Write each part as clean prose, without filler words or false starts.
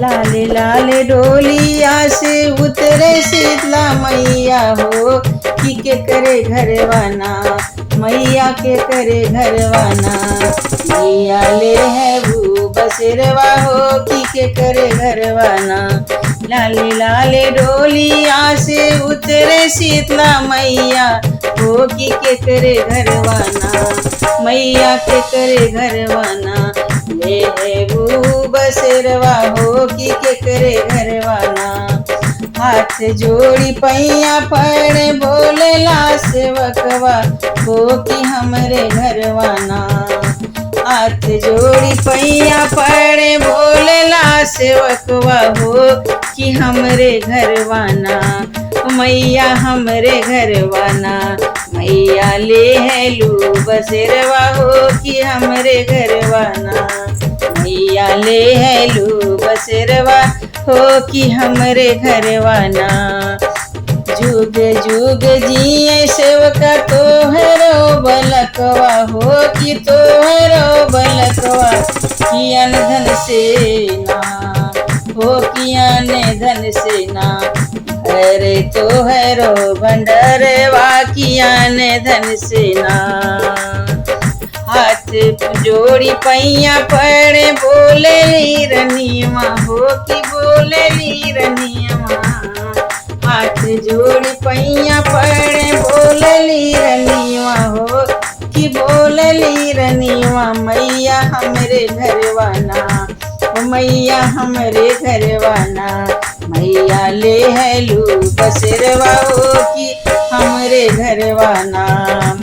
लाले लाले डोलिया से उतरे शीतला मैया हो कि के करे घरवाना, मैया के करे घरवाना। मैया ले है वो बसेरवा हो कि के करे घरवाना। लाले लाले डोलिया से उतरे शीतला मैया हो कि के करे घरवाना, मैया के करे घरवाना। ले है वो बसेरवा हो कि के करे घरवाना। हाथ जोड़ी पैया पड़े बोलेला सेवकवा हो कि हमरे घरवाना। हाथ जोड़ी पैया पड़े बोलेला सेवकवा हो कि हमरे घरवाना, मैया हमरे घरवाना। मैया ले है लू बसेरवा हो कि हमरे घरवाना। मैया ले है लू बसेरवा हो कि हमरे घरवाना। जुग जुग जिए सेवका तोहरो बलकवा हो कि तोहरो बलकवा। कियन धन से ना हो कियन धन से ना, अरे तोहरो भंडरवा कियन धन से ना। हाथ जोड़ी पैया पड़े बोले ली रनियमा हो कि बोले ली रनियमा। हाथ जोड़ी पैया पड़े बोले ली रनियमा हो कि बोले ली रनियमा। मैया हमरे घरवाना, मैया हमरे घरवाना। मैया ले है लू बसेरवा हो कि हमरे घरवाना।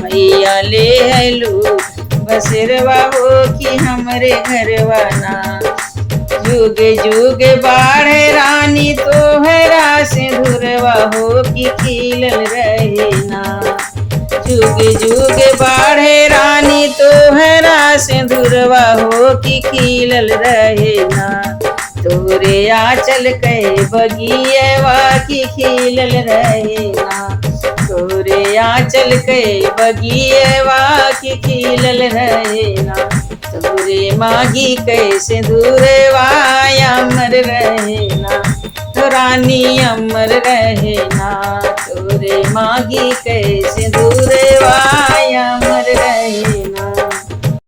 मैया ले है लू बसेरवा हो कि हमरे घरवाना। जुग जुग बाढ़े रानी तोहरा सिंदूरवा हो कि खिलल रहे ना। जुग जुग बाढ़े रानी तोहरा सिंदूरवा हो कि खिलल रहे ना। तोरे आंचल के बगियवा कि खिलल रहे ना। तोरे आंचल के बगियवा कि खिलल रहे ना। तोरे मागी के सिंदूरवा अमर रहे ना, रानी अमर रहे ना। तोरे मागी के सिंदूरवा